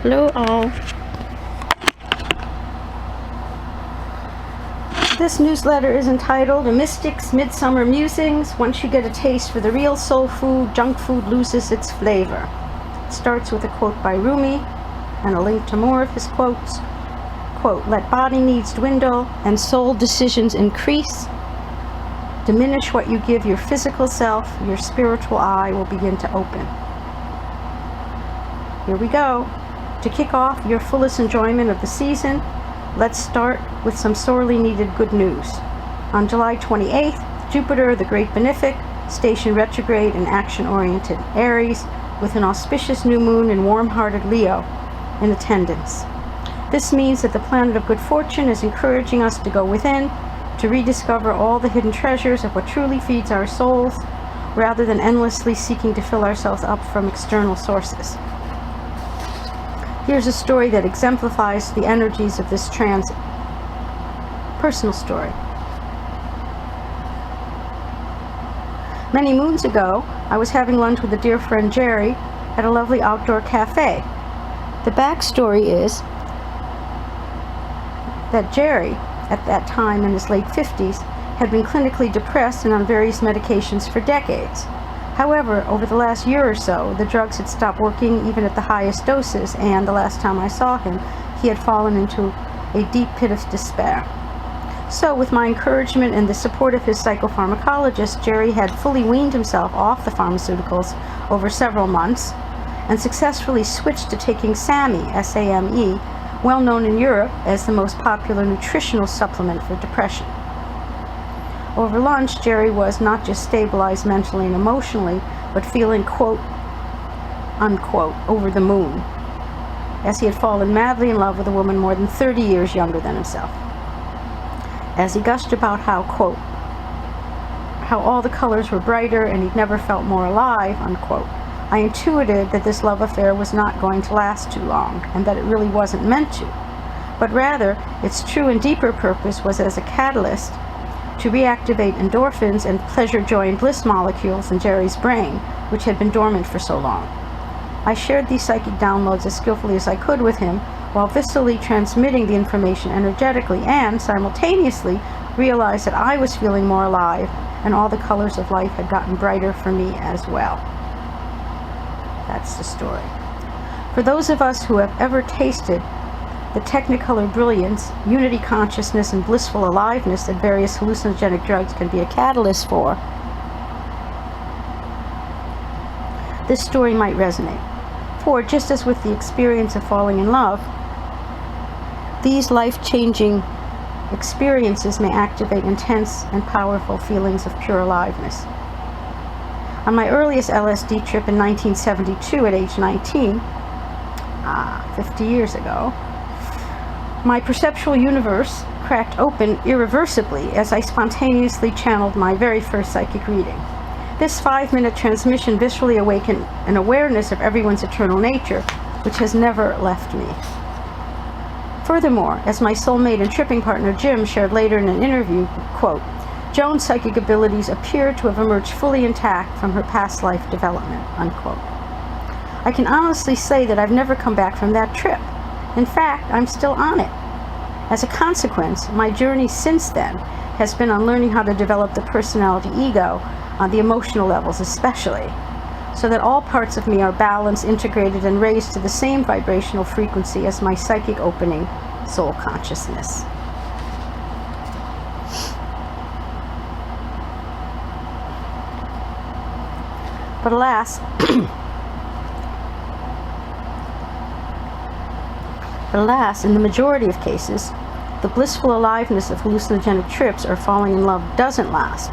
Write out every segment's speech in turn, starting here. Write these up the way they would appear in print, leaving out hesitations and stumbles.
Hello all. This newsletter is entitled A Mystic's Midsummer Musings. Once you get a taste for the real soul food, junk food loses its flavor. It starts with a quote by Rumi and a link to more of his quotes. Quote, let body needs dwindle and soul decisions increase. Diminish what you give your physical self, your spiritual eye will begin to open. Here we go. To kick off your fullest enjoyment of the season, let's start with some sorely needed good news. On July 28th, Jupiter, the Great Benefic, stationed retrograde in action-oriented Aries, with an auspicious new moon in warm-hearted Leo in attendance. This means that the planet of good fortune is encouraging us to go within, to rediscover all the hidden treasures of what truly feeds our souls, rather than endlessly seeking to fill ourselves up from external sources. Here's a story that exemplifies the energies of this transit. Personal story. Many moons ago, I was having lunch with a dear friend Jerry at a lovely outdoor cafe. The backstory is that Jerry, at that time in his late 50s, had been clinically depressed and on various medications for decades. However, over the last year or so, the drugs had stopped working even at the highest doses, and the last time I saw him, he had fallen into a deep pit of despair. So, with my encouragement and the support of his psychopharmacologist, Jerry had fully weaned himself off the pharmaceuticals over several months and successfully switched to taking SAMe, S-A-M-E, well known in Europe as the most popular nutritional supplement for depression. Over lunch, Jerry was not just stabilized mentally and emotionally, but feeling, quote, unquote, over the moon, as he had fallen madly in love with a woman more than 30 years younger than himself. As he gushed about how, quote, how all the colors were brighter and he'd never felt more alive, unquote, I intuited that this love affair was not going to last too long, and that it really wasn't meant to, but rather its true and deeper purpose was as a catalyst to reactivate endorphins and pleasure, joy, and bliss molecules in Jerry's brain, which had been dormant for so long. I shared these psychic downloads as skillfully as I could with him, while viscerally transmitting the information energetically, and simultaneously realized that I was feeling more alive, and all the colors of life had gotten brighter for me as well. That's the story. For those of us who have ever tasted the technicolor brilliance, unity consciousness, and blissful aliveness that various hallucinogenic drugs can be a catalyst for, this story might resonate. For just as with the experience of falling in love, these life-changing experiences may activate intense and powerful feelings of pure aliveness. On my earliest LSD trip in 1972 at age 19, 50 years ago, my perceptual universe cracked open irreversibly as I spontaneously channeled my very first psychic reading. This 5-minute transmission viscerally awakened an awareness of everyone's eternal nature, which has never left me. Furthermore, as my soulmate and tripping partner Jim shared later in an interview, quote, Joan's psychic abilities appear to have emerged fully intact from her past life development, unquote. I can honestly say that I've never come back from that trip. In fact, I'm still on it. As a consequence, my journey since then has been on learning how to develop the personality ego on the emotional levels especially, so that all parts of me are balanced, integrated, and raised to the same vibrational frequency as my psychic opening soul consciousness. But alas, in the majority of cases, the blissful aliveness of hallucinogenic trips or falling in love doesn't last,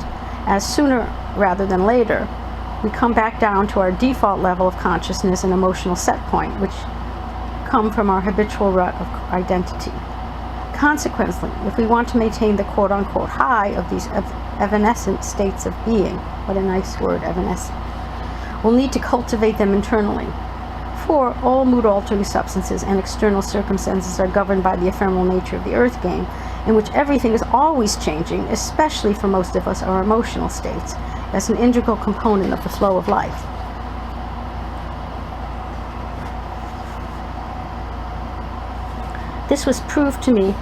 as sooner rather than later, we come back down to our default level of consciousness and emotional set point, which come from our habitual rut of identity. Consequently, if we want to maintain the quote-unquote high of these evanescent states of being, what a nice word, evanescent, we'll need to cultivate them internally. For all mood-altering substances and external circumstances are governed by the ephemeral nature of the earth game, in which everything is always changing, especially for most of us our emotional states, as an integral component of the flow of life. This was proved to me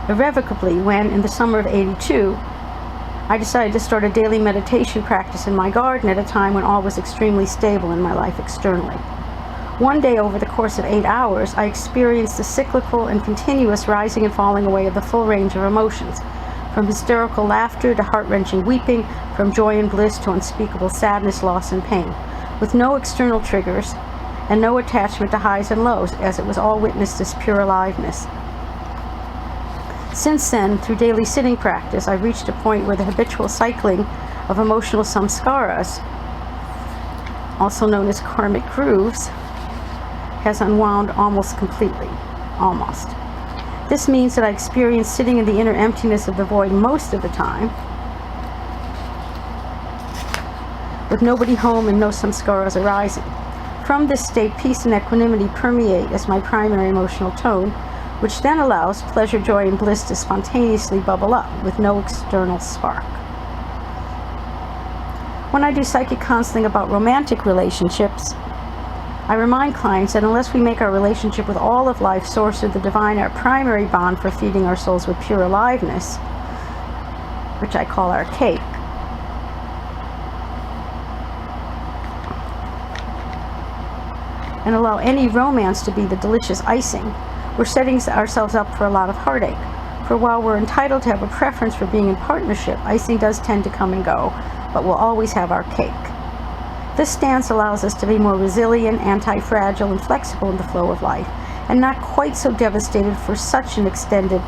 irrevocably when, in the summer of '82, I decided to start a daily meditation practice in my garden at a time when all was extremely stable in my life externally. One day, over the course of 8 hours, I experienced the cyclical and continuous rising and falling away of the full range of emotions, from hysterical laughter to heart-wrenching weeping, from joy and bliss to unspeakable sadness, loss, and pain, with no external triggers and no attachment to highs and lows, as it was all witnessed as pure aliveness. Since then, through daily sitting practice, I've reached a point where the habitual cycling of emotional samskaras, also known as karmic grooves, has unwound almost completely. Almost. This means that I experience sitting in the inner emptiness of the void most of the time, with nobody home and no samskaras arising. From this state, peace and equanimity permeate as my primary emotional tone, which then allows pleasure, joy, and bliss to spontaneously bubble up with no external spark. When I do psychic counseling about romantic relationships, I remind clients that unless we make our relationship with all of life, source, or the divine, our primary bond for feeding our souls with pure aliveness, which I call our cake, and allow any romance to be the delicious icing, we're setting ourselves up for a lot of heartache. For while we're entitled to have a preference for being in partnership, icing does tend to come and go, but we'll always have our cake. This stance allows us to be more resilient, anti-fragile, and flexible in the flow of life, and not quite so devastated for such an extended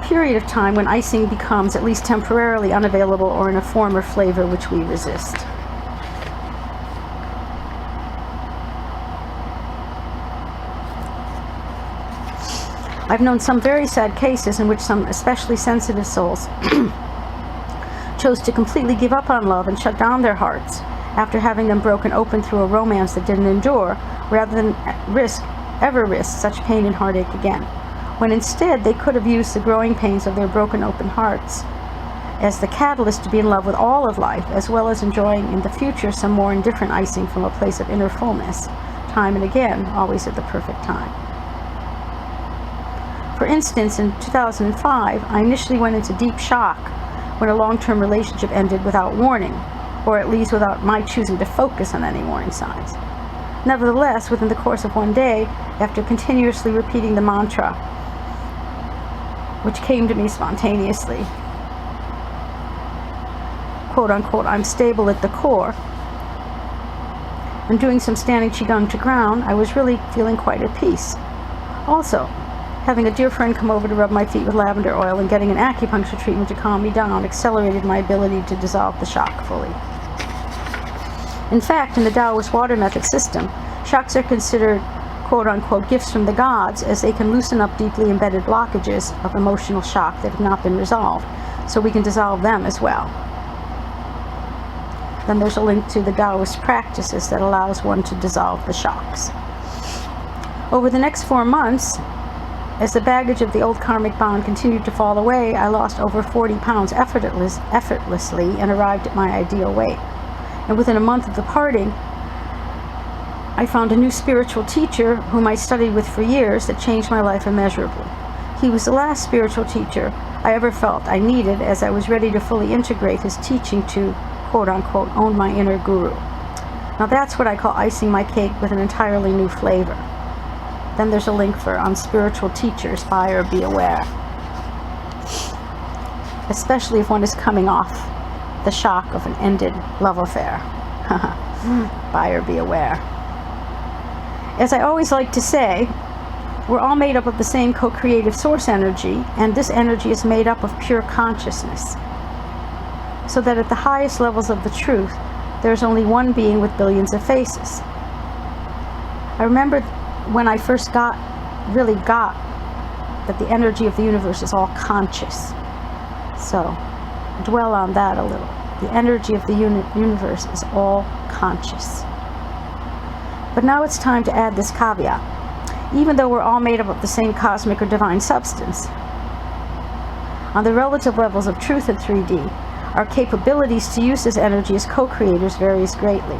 period of time when icing becomes, at least temporarily, unavailable or in a form or flavor which we resist. I've known some very sad cases in which some especially sensitive souls chose to completely give up on love and shut down their hearts after having them broken open through a romance that didn't endure, rather than ever risk such pain and heartache again, when instead they could have used the growing pains of their broken open hearts as the catalyst to be in love with all of life, as well as enjoying in the future some more indifferent icing from a place of inner fullness, time and again, always at the perfect time. For instance, in 2005, I initially went into deep shock when a long-term relationship ended without warning, or at least without my choosing to focus on any warning signs. Nevertheless, within the course of one day, after continuously repeating the mantra, which came to me spontaneously, quote unquote, I'm stable at the core, and doing some standing qigong to ground, I was really feeling quite at peace. Also, having a dear friend come over to rub my feet with lavender oil and getting an acupuncture treatment to calm me down accelerated my ability to dissolve the shock fully. In fact, in the Taoist water method system, shocks are considered quote-unquote gifts from the gods, as they can loosen up deeply embedded blockages of emotional shock that have not been resolved, so we can dissolve them as well. Then there's a link to the Taoist practices that allows one to dissolve the shocks. Over the next 4 months, as the baggage of the old karmic bond continued to fall away, I lost over 40 pounds effortlessly and arrived at my ideal weight. And within a month of the parting, I found a new spiritual teacher whom I studied with for years that changed my life immeasurably. He was the last spiritual teacher I ever felt I needed, as I was ready to fully integrate his teaching to, quote-unquote, own my inner guru. Now that's what I call icing my cake with an entirely new flavor. Then there's a link for On Spiritual Teachers, Buyer Be Aware. Especially if one is coming off the shock of an ended love affair. Buyer be aware. As I always like to say, we're all made up of the same co-creative source energy, and this energy is made up of pure consciousness. So that at the highest levels of the truth, there's only one being with billions of faces. I remember when I first really got that the energy of the universe is all conscious. So, dwell on that a little. The energy of the universe is all conscious. But now it's time to add this caveat. Even though we're all made up of the same cosmic or divine substance, on the relative levels of truth in 3D, our capabilities to use this energy as co-creators varies greatly.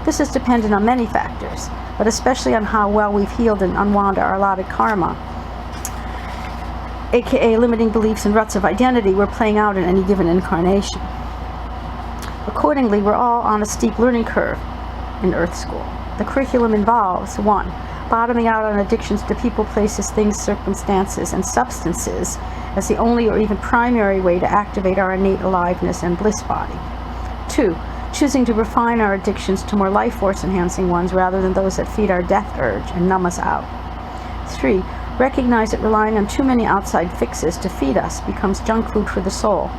This is dependent on many factors, but especially on how well we've healed and unwound our allotted karma, aka limiting beliefs and ruts of identity we're playing out in any given incarnation. Accordingly, we're all on a steep learning curve in Earth School. The curriculum involves 1. Bottoming out on addictions to people, places, things, circumstances, and substances as the only or even primary way to activate our innate aliveness and bliss body. 2. Choosing to refine our addictions to more life force enhancing ones rather than those that feed our death urge and numb us out. 3. Recognize that relying on too many outside fixes to feed us becomes junk food for the soul,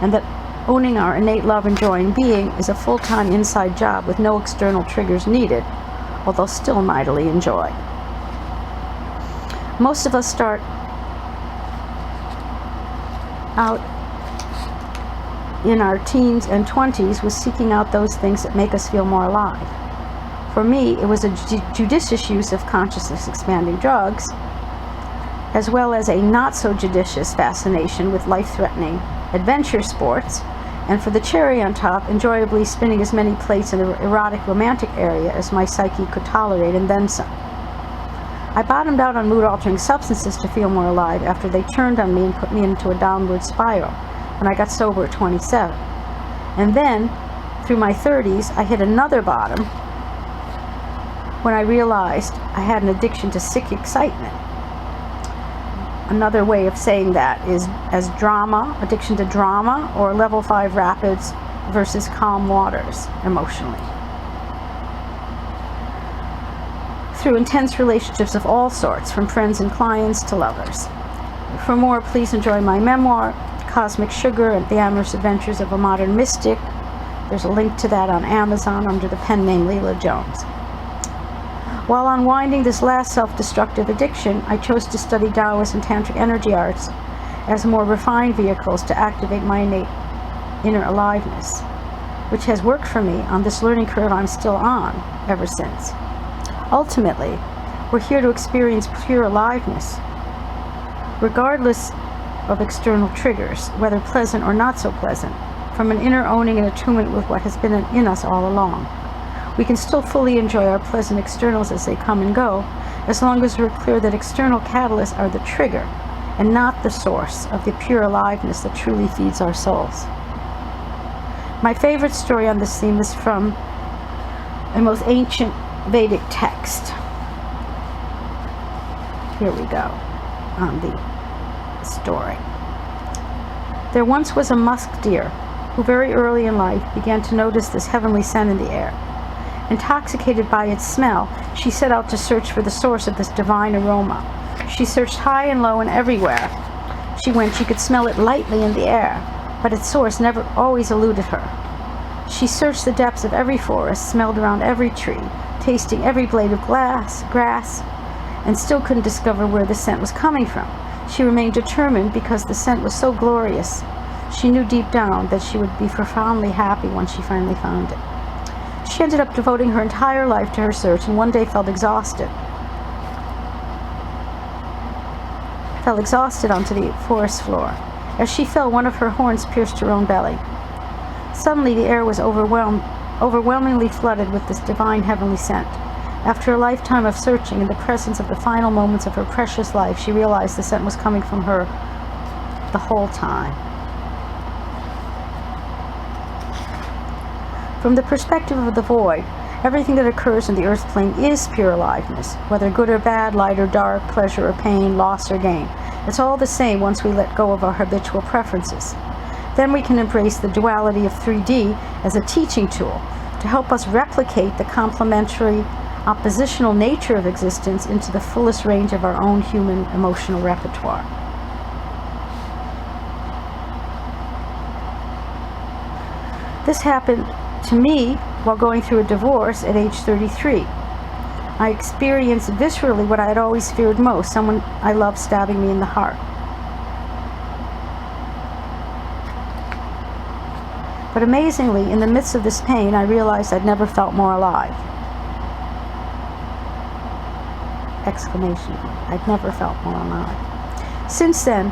and that owning our innate love and joy in being is a full-time inside job with no external triggers needed, although still mightily enjoyed. Most of us start out in our teens and 20s with seeking out those things that make us feel more alive. For me, it was a judicious use of consciousness expanding drugs, as well as a not so judicious fascination with life-threatening adventure sports, and for the cherry on top, enjoyably spinning as many plates in the erotic romantic area as my psyche could tolerate, and then some. I bottomed out on mood-altering substances to feel more alive after they turned on me and put me into a downward spiral when I got sober at 27. And then, through my 30s, I hit another bottom when I realized I had an addiction to sick excitement. Another way of saying that is as drama, addiction to drama, or level 5 rapids versus calm waters emotionally. Through intense relationships of all sorts, from friends and clients to lovers. For more, please enjoy my memoir, Cosmic Sugar and the Amorous Adventures of a Modern Mystic. There's a link to that on Amazon under the pen name Leela Jones. While unwinding this last self-destructive addiction, I chose to study Taoist and Tantric energy arts as more refined vehicles to activate my innate inner aliveness, which has worked for me on this learning curve I'm still on ever since. Ultimately, we're here to experience pure aliveness, regardless of external triggers, whether pleasant or not so pleasant, from an inner owning and attunement with what has been in us all along. We can still fully enjoy our pleasant externals as they come and go, as long as we're clear that external catalysts are the trigger and not the source of the pure aliveness that truly feeds our souls. My favorite story on this theme is from a most ancient Vedic text. Here we go on the story. There once was a musk deer who very early in life began to notice this heavenly scent in the air. Intoxicated by its smell, she set out to search for the source of this divine aroma. She searched high and low and everywhere she went. She could smell it lightly in the air, but its source never always eluded her. She searched the depths of every forest, smelled around every tree, tasting every blade of grass, and still couldn't discover where the scent was coming from. She remained determined because the scent was so glorious. She knew deep down that she would be profoundly happy when she finally found it. She ended up devoting her entire life to her search, and one day fell exhausted onto the forest floor. As she fell, one of her horns pierced her own belly. Suddenly the air was overwhelmingly flooded with this divine heavenly scent. After a lifetime of searching, in the presence of the final moments of her precious life, she realized the scent was coming from her the whole time. From the perspective of the void, everything that occurs in the earth plane is pure aliveness, whether good or bad, light or dark, pleasure or pain, loss or gain. It's all the same once we let go of our habitual preferences. Then we can embrace the duality of 3D as a teaching tool to help us replicate the complementary, oppositional nature of existence into the fullest range of our own human emotional repertoire. This happened to me while going through a divorce at age 33. I experienced viscerally what I had always feared most, someone I loved stabbing me in the heart. But amazingly, in the midst of this pain, I realized I'd never felt more alive. Exclamation. I'd never felt more alive. Since then,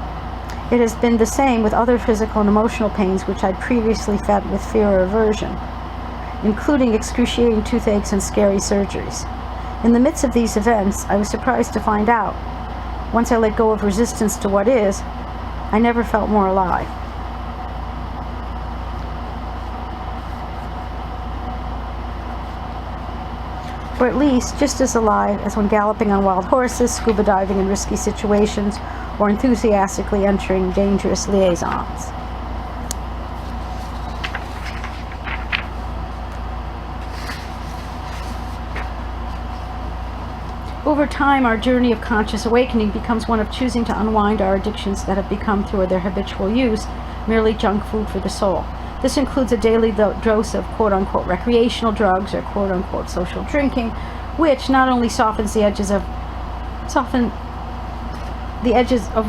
it has been the same with other physical and emotional pains which I'd previously felt with fear or aversion. including excruciating toothaches and scary surgeries. In the midst of these events, I was surprised to find out, once I let go of resistance to what is, I never felt more alive. Or at least just as alive as when galloping on wild horses, scuba diving in risky situations, or enthusiastically entering dangerous liaisons. Over time, our journey of conscious awakening becomes one of choosing to unwind our addictions that have become, through their habitual use, merely junk food for the soul. This includes a daily dose of quote-unquote recreational drugs or quote-unquote social drinking, which not only softens the edges of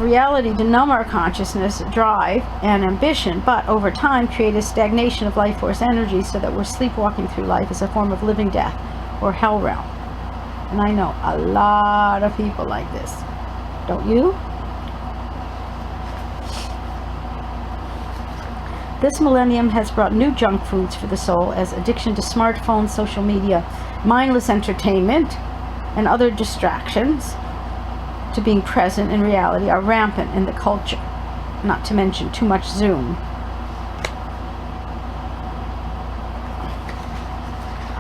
reality to numb our consciousness, drive, and ambition, but over time create a stagnation of life force energy so that we're sleepwalking through life as a form of living death or hell realm. And I know a lot of people like this. Don't you? This millennium has brought new junk foods for the soul, as addiction to smartphones, social media, mindless entertainment, and other distractions to being present in reality are rampant in the culture, not to mention too much Zoom.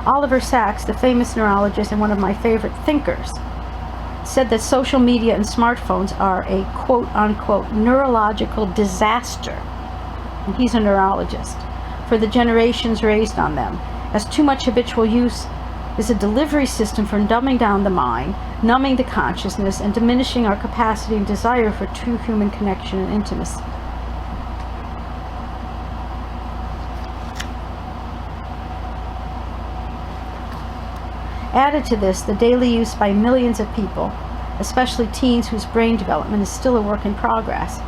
Oliver Sacks, the famous neurologist and one of my favorite thinkers, said that social media and smartphones are a quote-unquote neurological disaster, and he's a neurologist, for the generations raised on them, as too much habitual use is a delivery system for dumbing down the mind, numbing the consciousness, and diminishing our capacity and desire for true human connection and intimacy. Added to this, the daily use by millions of people, especially teens whose brain development is still a work in progress,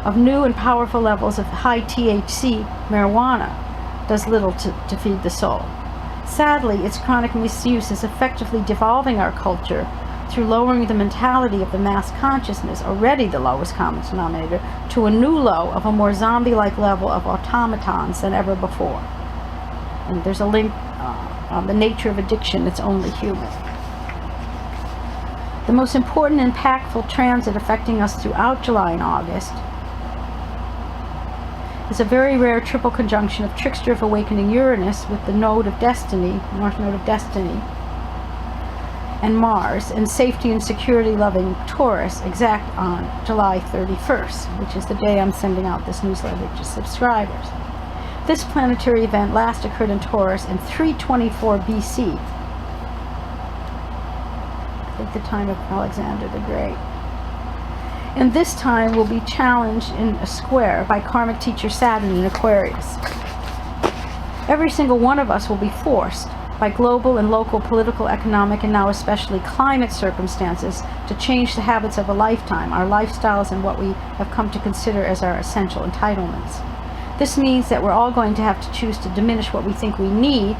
of new and powerful levels of high THC marijuana does little to feed the soul. Sadly, its chronic misuse is effectively devolving our culture through lowering the mentality of the mass consciousness, already the lowest common denominator, to a new low of a more zombie-like level of automatons than ever before. And there's a link on the nature of addiction that's only human. The most important impactful transit affecting us throughout July and August is a very rare triple conjunction of trickster of awakening Uranus with the node of destiny, North Node of Destiny, and Mars, and safety and security loving Taurus, exact on July 31st, which is the day I'm sending out this newsletter to subscribers. This planetary event last occurred in Taurus in 324 BC, I think the time of Alexander the Great. And this time will be challenged in a square by karmic teacher Saturn in Aquarius. Every single one of us will be forced by global and local political, economic, and now especially climate circumstances to change the habits of a lifetime, our lifestyles, and what we have come to consider as our essential entitlements. This means that we're all going to have to choose to diminish what we think we need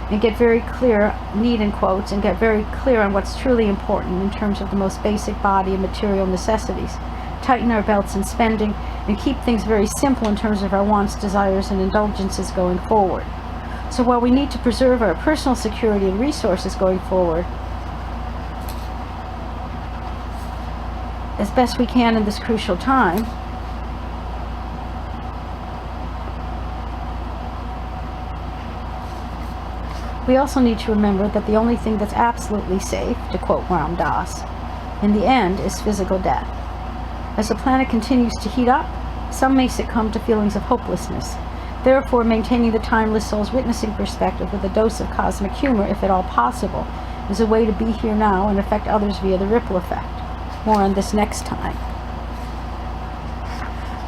and get very clear, need in quotes, and get very clear on what's truly important in terms of the most basic body and material necessities. Tighten our belts in spending and keep things very simple in terms of our wants, desires, and indulgences going forward. So while we need to preserve our personal security and resources going forward as best we can in this crucial time, we also need to remember that the only thing that's absolutely safe, to quote Ram Dass, in the end is physical death. As the planet continues to heat up, some may succumb to feelings of hopelessness. Therefore, maintaining the timeless soul's witnessing perspective with a dose of cosmic humor, if at all possible, is a way to be here now and affect others via the ripple effect. More on this next time.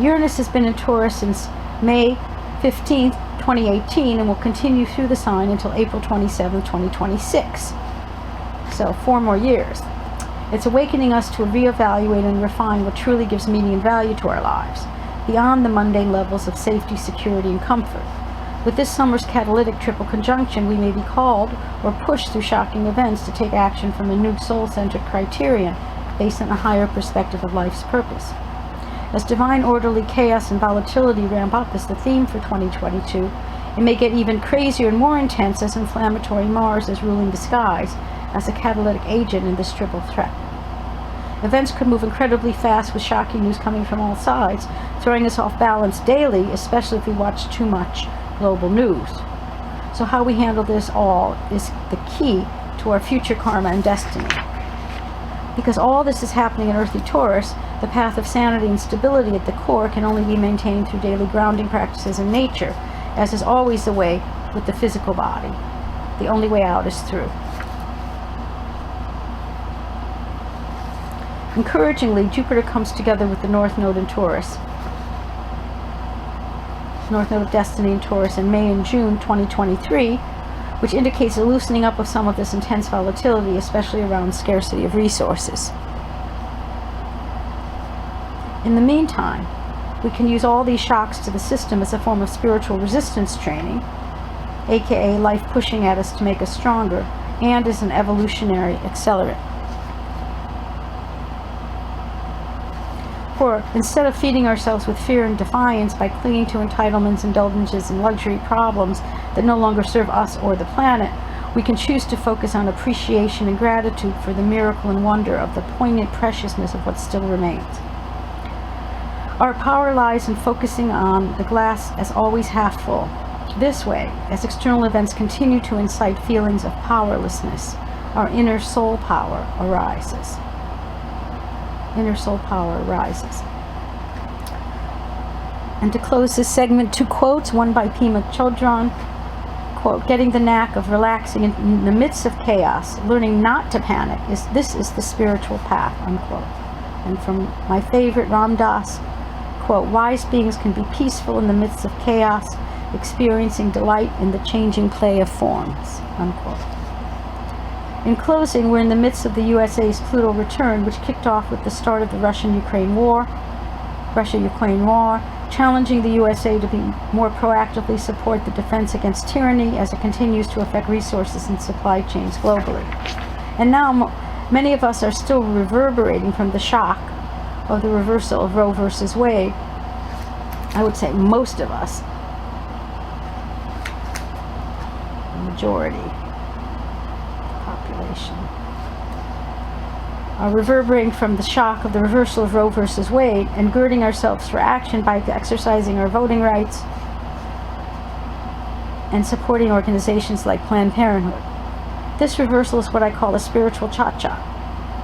Uranus has been in Taurus since May 15th, 2018, and will continue through the sign until April 27, 2026. So 4 more years. It's awakening us to reevaluate and refine what truly gives meaning and value to our lives, beyond the mundane levels of safety, security, and comfort. With this summer's catalytic triple conjunction, we may be called or pushed through shocking events to take action from a new soul-centered criterion based on a higher perspective of life's purpose. As divine orderly chaos and volatility ramp up as the theme for 2022, It may get even crazier and more intense as inflammatory Mars is ruling the skies as a catalytic agent in this triple threat. Events could move incredibly fast with shocking news coming from all sides, throwing us off balance daily, especially if we watch too much global news. So how we handle this all is the key to our future karma and destiny. Because all this is happening in earthly Taurus, the path of sanity and stability at the core can only be maintained through daily grounding practices in nature, as is always the way with the physical body. The only way out is through. Encouragingly, Jupiter comes together with the North Node in Taurus, North Node of Destiny in Taurus in May and June 2023, which indicates a loosening up of some of this intense volatility, especially around scarcity of resources. In the meantime, we can use all these shocks to the system as a form of spiritual resistance training, aka life pushing at us to make us stronger, and as an evolutionary accelerant. For instead of feeding ourselves with fear and defiance by clinging to entitlements, indulgences, and luxury problems that no longer serve us or the planet, we can choose to focus on appreciation and gratitude for the miracle and wonder of the poignant preciousness of what still remains. Our power lies in focusing on the glass as always half full. This way, as external events continue to incite feelings of powerlessness, our inner soul power arises. Inner soul power arises. And to close this segment, 2 quotes, one by Pema Chodron, quote, "Getting the knack of relaxing in the midst of chaos, learning not to panic, this is the spiritual path," unquote. And from my favorite, Ram Dass, quote, "Wise beings can be peaceful in the midst of chaos, experiencing delight in the changing play of forms," unquote. In closing, we're in the midst of the USA's Pluto return, which kicked off with the start of the Russia-Ukraine war, challenging the USA to be more proactively support the defense against tyranny as it continues to affect resources and supply chains globally. And now, many of us are still reverberating from the shock of the reversal of Roe versus Wade. I would say most of us, the majority population, are reverberating from the shock of the reversal of Roe versus Wade and girding ourselves for action by exercising our voting rights and supporting organizations like Planned Parenthood. This reversal is what I call a spiritual cha-cha.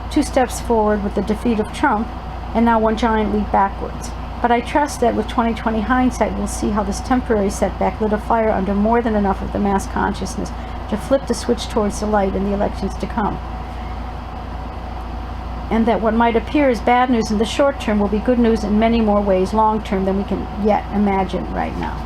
2 steps forward with the defeat of Trump, and now 1 giant leap backwards. But I trust that with 2020 hindsight, we'll see how this temporary setback lit a fire under more than enough of the mass consciousness to flip the switch towards the light in the elections to come. And that what might appear as bad news in the short term will be good news in many more ways long term than we can yet imagine right now.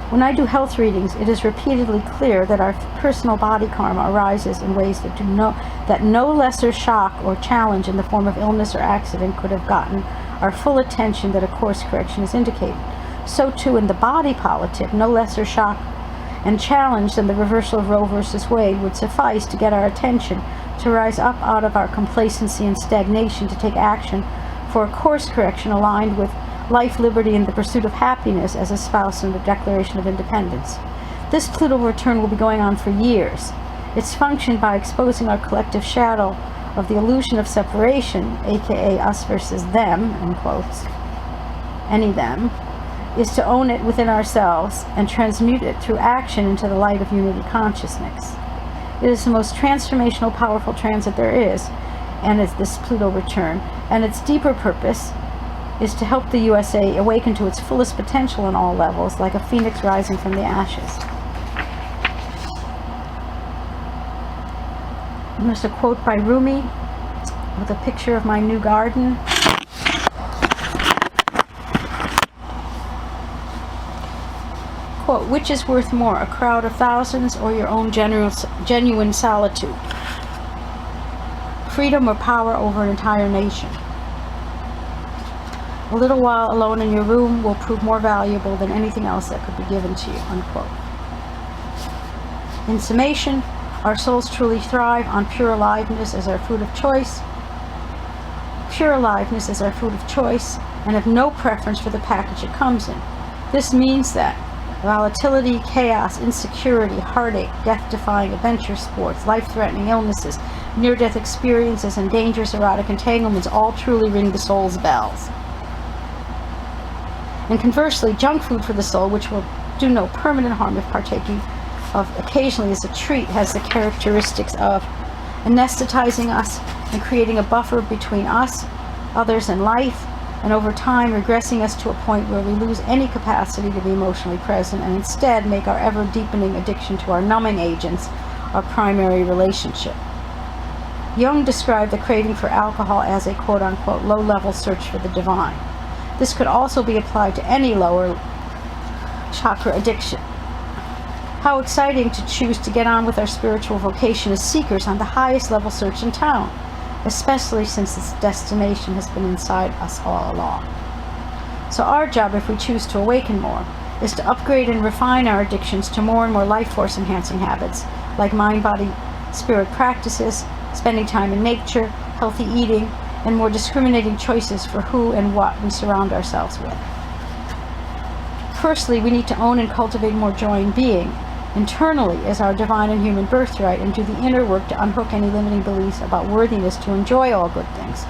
When I do health readings, it is repeatedly clear that our personal body karma arises in ways that no lesser shock or challenge in the form of illness or accident could have gotten our full attention that a course correction is indicated. So too in the body politic, no lesser shock and challenge than the reversal of Roe versus Wade would suffice to get our attention, to rise up out of our complacency and stagnation, to take action for a course correction aligned with life, liberty, and the pursuit of happiness as espoused in the Declaration of Independence. This Pluto return will be going on for years. Its function, by exposing our collective shadow of the illusion of separation, aka us versus them, in quotes, any them, is to own it within ourselves and transmute it through action into the light of unity consciousness. It is the most transformational, powerful transit there is, and it's this Pluto return, and its deeper purpose is to help the USA awaken to its fullest potential on all levels, like a phoenix rising from the ashes. And there's a quote by Rumi with a picture of my new garden. Quote, "Which is worth more, a crowd of thousands or your own genuine solitude? Freedom or power over an entire nation? A little while alone in your room will prove more valuable than anything else that could be given to you," unquote. In summation, our souls truly thrive on pure aliveness as our food of choice, Pure aliveness is our food of choice and have no preference for the package it comes in. This means that volatility, chaos, insecurity, heartache, death-defying adventure sports, life-threatening illnesses, near-death experiences, and dangerous erotic entanglements all truly ring the soul's bells. And conversely, junk food for the soul, which will do no permanent harm if partaking of occasionally as a treat, has the characteristics of anesthetizing us and creating a buffer between us, others, and life, and over time regressing us to a point where we lose any capacity to be emotionally present and instead make our ever-deepening addiction to our numbing agents our primary relationship. Jung described the craving for alcohol as a quote-unquote low-level search for the divine. This could also be applied to any lower chakra addiction. How exciting to choose to get on with our spiritual vocation as seekers on the highest level search in town, especially since its destination has been inside us all along. So our job, if we choose to awaken more, is to upgrade and refine our addictions to more and more life force enhancing habits, like mind, body, spirit practices, spending time in nature, healthy eating, and more discriminating choices for who and what we surround ourselves with. Firstly, we need to own and cultivate more joy in being, internally as our divine and human birthright, and do the inner work to unhook any limiting beliefs about worthiness to enjoy all good things.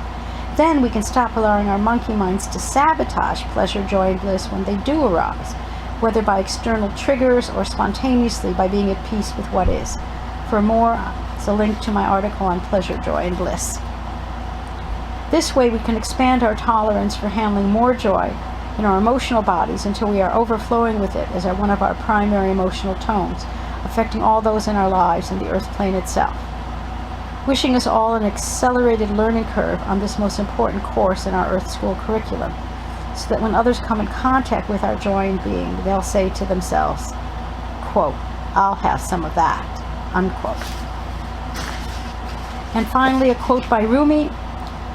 Then we can stop allowing our monkey minds to sabotage pleasure, joy, and bliss when they do arise, whether by external triggers or spontaneously by being at peace with what is. For more, it's a link to my article on pleasure, joy, and bliss. This way we can expand our tolerance for handling more joy in our emotional bodies until we are overflowing with it as one of our primary emotional tones, affecting all those in our lives and the earth plane itself. Wishing us all an accelerated learning curve on this most important course in our Earth School curriculum, so that when others come in contact with our joy and being, they'll say to themselves, quote, "I'll have some of that," unquote. And finally, a quote by Rumi: